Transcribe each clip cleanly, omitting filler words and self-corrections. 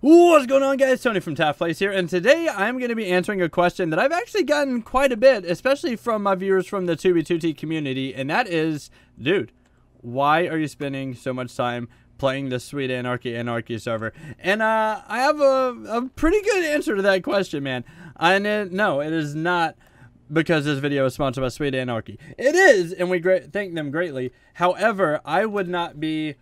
What's going on, guys? Tony from Taft Place here, and today I'm going to be answering a question that I've actually gotten quite a bit, especially from my viewers from the 2B2T community, and that is, dude, why are you spending so much time playing the Sweet Anarchy server? And I have a pretty good answer to that question, man. And no, it is not because this video is sponsored by Sweet Anarchy. It is, and we thank them greatly. However, I would not be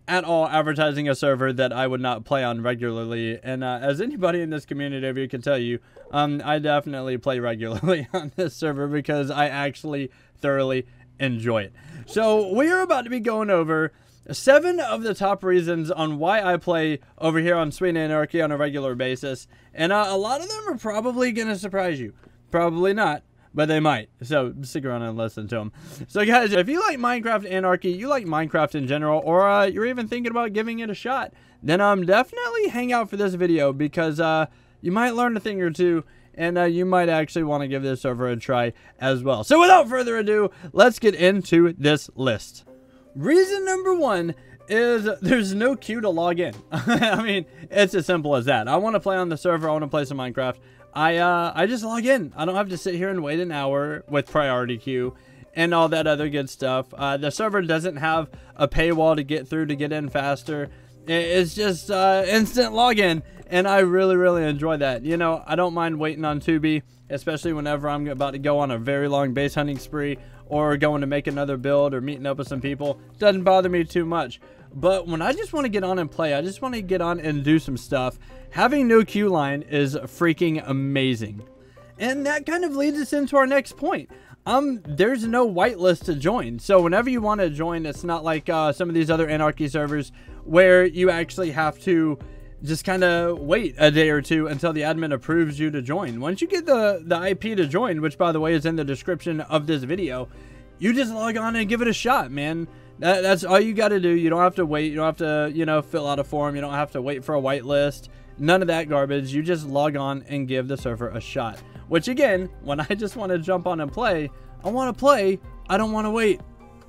at all advertising a server that I would not play on regularly, and as anybody in this community of you can tell you, I definitely play regularly on this server because I actually thoroughly enjoy it. So we are about to be going over 7 of the top reasons on why I play over here on Sweet Anarchy on a regular basis, and a lot of them are probably gonna surprise you. Probably not, but they might. So stick around and listen to them. So guys, if you like Minecraft Anarchy, you like Minecraft in general, or you're even thinking about giving it a shot, then definitely hang out for this video because you might learn a thing or two, and you might actually want to give this server a try as well. So without further ado, let's get into this list. Reason number 1 is there's no queue to log in. I mean, it's as simple as that. I want to play on the server, I want to play some Minecraft. I just log in. I don't have to sit here and wait an hour with priority queue and all that other good stuff. The server doesn't have a paywall to get through to get in faster. It's just instant login, and I really enjoy that. You know, I don't mind waiting on 2B, especially whenever I'm about to go on a very long base hunting spree or going to make another build or meeting up with some people. Doesn't bother me too much. But when I just want to get on and play, I just want to get on and do some stuff, having no queue line is freaking amazing. And that kind of leads us into our next point. There's no whitelist to join. So whenever you want to join, it's not like some of these other Anarchy servers where you actually have to just kind of wait a day or two until the admin approves you to join. Once you get the IP to join, which by the way is in the description of this video, you just log on and give it a shot, man. That's all you got to do. You don't have to wait. You don't have to, you know, fill out a form. You don't have to wait for a whitelist. None of that garbage. You just log on and give the server a shot. Which again, when I just want to jump on and play, I want to play. I don't want to wait.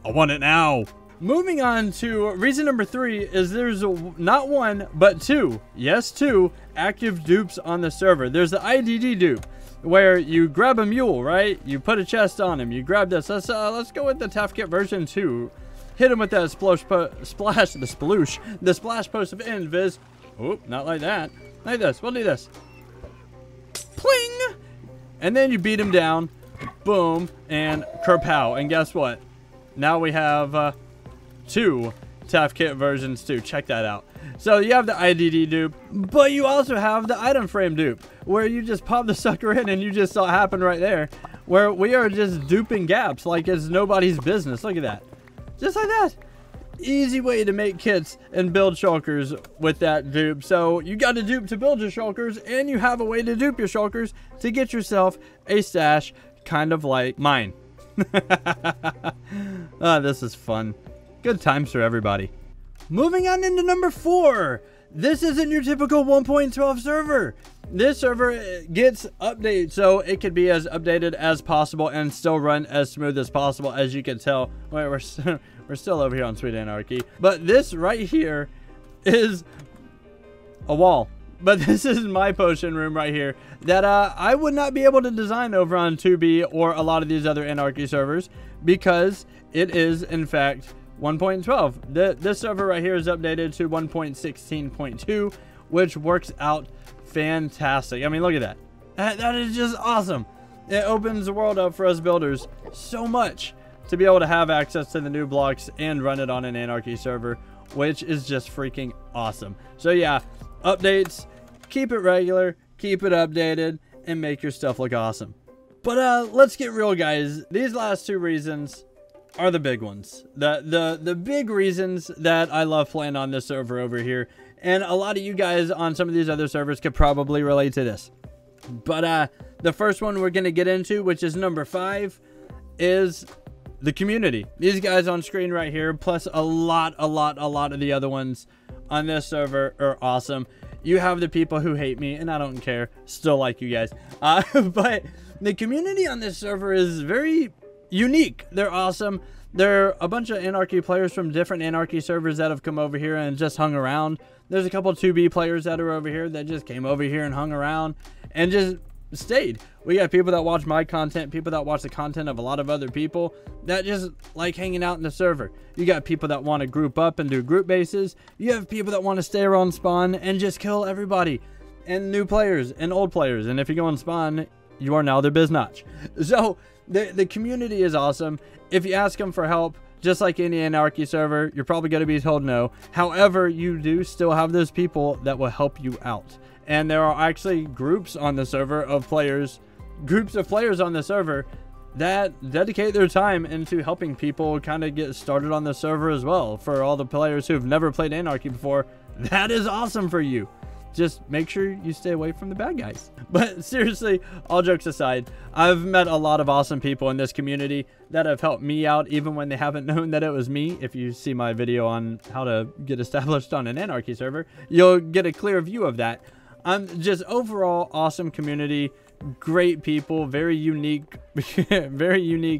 I want it now. Moving on to reason number 3 is there's not 1, but 2. Yes, 2 active dupes on the server. There's the IDD dupe, where you grab a mule, right? You put a chest on him. You grab this. Let's go with the Tough Kit version 2. Hit him with that splash post of invis. Oh, not like that. Like this. We'll do this. Pling! And then you beat him down. Boom. And kerpow. And guess what? Now we have 2 Tough Kit versions too. Check that out. So you have the IDD dupe, but you also have the item frame dupe, where you just pop the sucker in and you just saw it happen right there, where we are just duping gaps like it's nobody's business. Look at that. Just like that. Easy way to make kits and build shulkers with that dupe. So you got a dupe to build your shulkers, and you have a way to dupe your shulkers to get yourself a stash, kind of like mine. This is fun. Good times for everybody. Moving on into number 4. This isn't your typical 1.12 server. This server gets updates, so it could be as updated as possible and still run as smooth as possible. As you can tell, we're still over here on Sweet Anarchy. But this right here is a wall. But this is my potion room right here that I would not be able to design over on 2B or a lot of these other Anarchy servers because it is, in fact, 1.12. This server right here is updated to 1.16.2, which works out fantastic. I mean, look at that. That is just awesome. It opens the world up for us builders so much to be able to have access to the new blocks and run it on an Anarchy server, which is just freaking awesome. So yeah, updates, keep it regular, keep it updated, and make your stuff look awesome. But let's get real, guys. These last 2 reasons are the big ones. The big reasons that I love playing on this server over here. And a lot of you guys on some of these other servers could probably relate to this. But the first one we're going to get into, which is number 5, is the community. These guys on screen right here, plus a lot of the other ones on this server are awesome. You have the people who hate me, and I don't care. Still like you guys. But the community on this server is very unique. They're awesome. There are a bunch of Anarchy players from different Anarchy servers that have come over here and just hung around. There's a couple 2B players that are over here that just came over here and hung around and just stayed. We got people that watch my content, people that watch the content of a lot of other people that just like hanging out in the server. You got people that want to group up and do group bases. You have people that want to stay around spawn and just kill everybody, and new players and old players. And if you go on spawn, you are now their biznatch. So the community is awesome. If you ask them for help, just like any Anarchy server, you're probably going to be told no. However, you do still have those people that will help you out. And there are actually groups on the server of players, groups of players on the server that dedicate their time into helping people kind of get started on the server as well. For all the players who've never played Anarchy before, that is awesome for you. Just make sure you stay away from the bad guys. But seriously, all jokes aside, I've met a lot of awesome people in this community that have helped me out even when they haven't known that it was me. If you see my video on how to get established on an Anarchy server, you'll get a clear view of that. Just overall awesome community, great people, very unique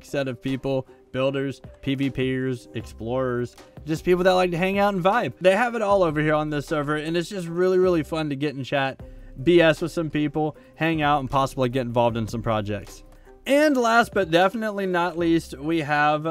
set of people, builders, PvPers, explorers, just people that like to hang out and vibe. They have it all over here on this server, and it's just really fun to get in chat, BS with some people, hang out, and possibly get involved in some projects. And last but definitely not least, we have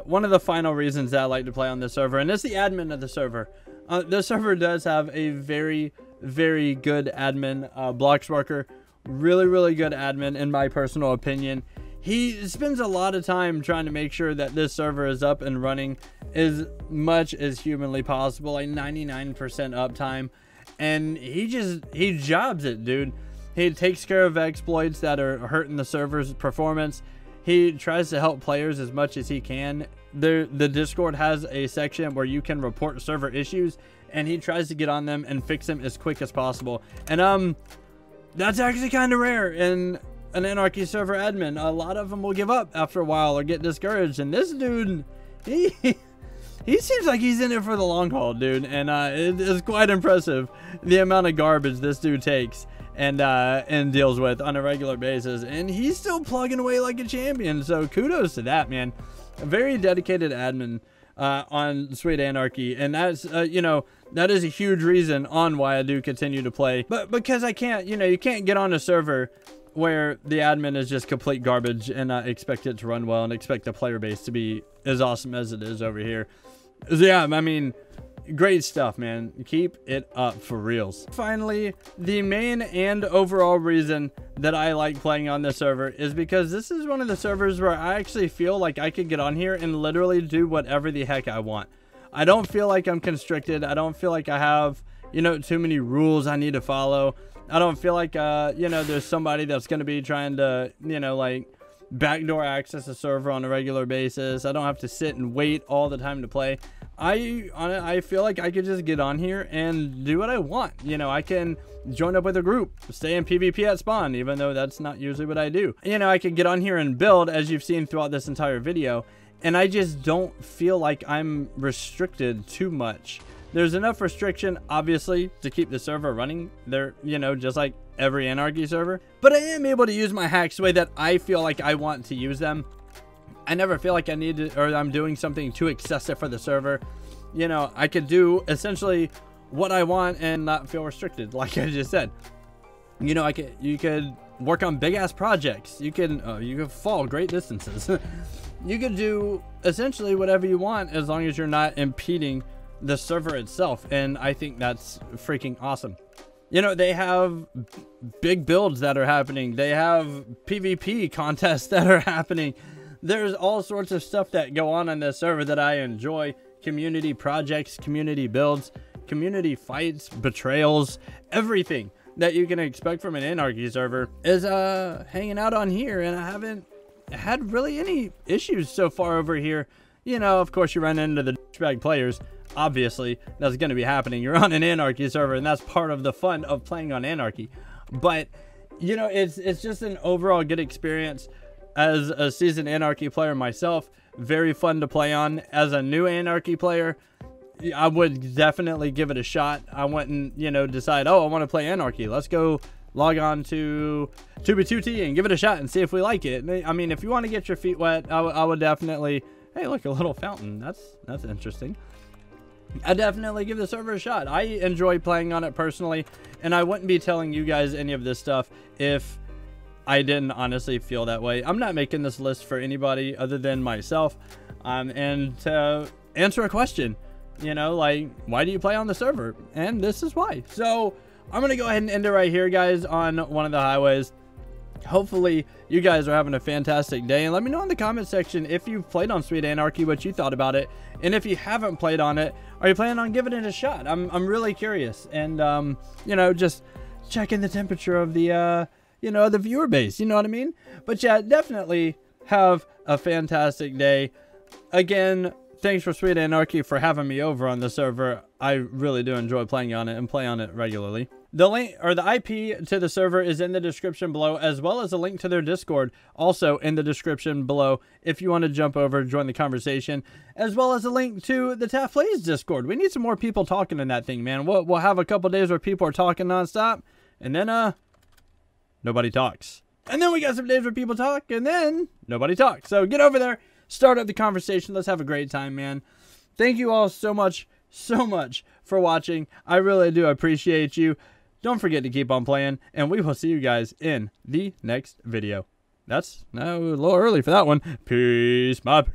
one of the final reasons that I like to play on this server, and it's the admin of the server. The server does have a very good admin, Blocksparker, really good admin in my personal opinion. He spends a lot of time trying to make sure that this server is up and running as much as humanly possible, like 99% uptime, and he jobs it, dude. He takes care of exploits that are hurting the server's performance. He tries to help players as much as he can. The Discord has a section where you can report server issues, and he tries to get on them and fix them as quick as possible. And that's actually kind of rare in an Anarchy server admin. A lot of them will give up after a while or get discouraged, and this dude, he seems like he's in it for the long haul, dude. And it is quite impressive the amount of garbage this dude takes and deals with on a regular basis, and he's still plugging away like a champion. So kudos to that, man. A very dedicated admin on Sweet Anarchy, and that's you know, that is a huge reason on why I do continue to play. But because I can't, you know, you can't get on a server where the admin is just complete garbage and expect it to run well and expect the player base to be as awesome as it is over here. So yeah, I mean, great stuff, man. Keep it up for reals. Finally, the main and overall reason that I like playing on this server is because this is one of the servers where I actually feel like I could get on here and literally do whatever the heck I want. I don't feel like I'm constricted. I don't feel like I have, you know, too many rules I need to follow. I don't feel like, you know, there's somebody that's going to be trying to, you know, like backdoor access a server on a regular basis. I don't have to sit and wait all the time to play. I feel like I could just get on here and do what I want. You know, I can join up with a group, stay in PvP at spawn, even though that's not usually what I do. You know, I can get on here and build, as you've seen throughout this entire video, and I just don't feel like I'm restricted too much. There's enough restriction, obviously, to keep the server running there, you know, just like every Anarchy server. But I am able to use my hacks the way that I feel like I want to use them. I never feel like I need to, or I'm doing something too excessive for the server. You know, I could do essentially what I want and not feel restricted, like I just said. You know, you could work on big ass projects. You could fall great distances. You could do essentially whatever you want as long as you're not impeding the server itself, and I think that's freaking awesome. You know, they have big builds that are happening. They have PvP contests that are happening. There's all sorts of stuff that go on this server that I enjoy. Community projects, community builds, community fights, betrayals, everything that you can expect from an Anarchy server is hanging out on here, and I haven't had really any issues so far over here. You know, of course, you run into the douchebag players. Obviously, that's going to be happening. You're on an Anarchy server, and that's part of the fun of playing on Anarchy. But, you know, it's just an overall good experience. As a seasoned Anarchy player myself, very fun to play on. As a new Anarchy player, I would definitely give it a shot. I wouldn't, you know, decide, oh, I want to play Anarchy. Let's go log on to 2B2T and give it a shot and see if we like it. I mean, if you want to get your feet wet, I would definitely Hey, look, a little fountain. That's interesting. I definitely give the server a shot. I enjoy playing on it personally, and I wouldn't be telling you guys any of this stuff if I didn't honestly feel that way. I'm not making this list for anybody other than myself, and to answer a question, you know, like, why do you play on the server? And this is why. So I'm gonna go ahead and end it right here, guys, on one of the highways. Hopefully you guys are having a fantastic day, and let me know in the comment section if you've played on Sweet Anarchy, what you thought about it, and if you haven't played on it, are you planning on giving it a shot? I'm really curious, and you know, just checking the temperature of the you know, the viewer base, you know what I mean? But yeah, definitely have a fantastic day. Again, thanks for Sweet Anarchy for having me over on the server. I really do enjoy playing on it and play on it regularly. The link, or the IP to the server, is in the description below, as well as a link to their Discord also in the description below if you want to jump over, join the conversation, as well as a link to the Taff Plays Discord. We need some more people talking in that thing, man. We'll have a couple days where people are talking nonstop, and then nobody talks. And then we got some days where people talk, and then nobody talks. So get over there, start up the conversation. Let's have a great time, man. Thank you all so much for watching. I really do appreciate you. Don't forget to keep on playing, and we will see you guys in the next video. That's a little early for that one. Peace, my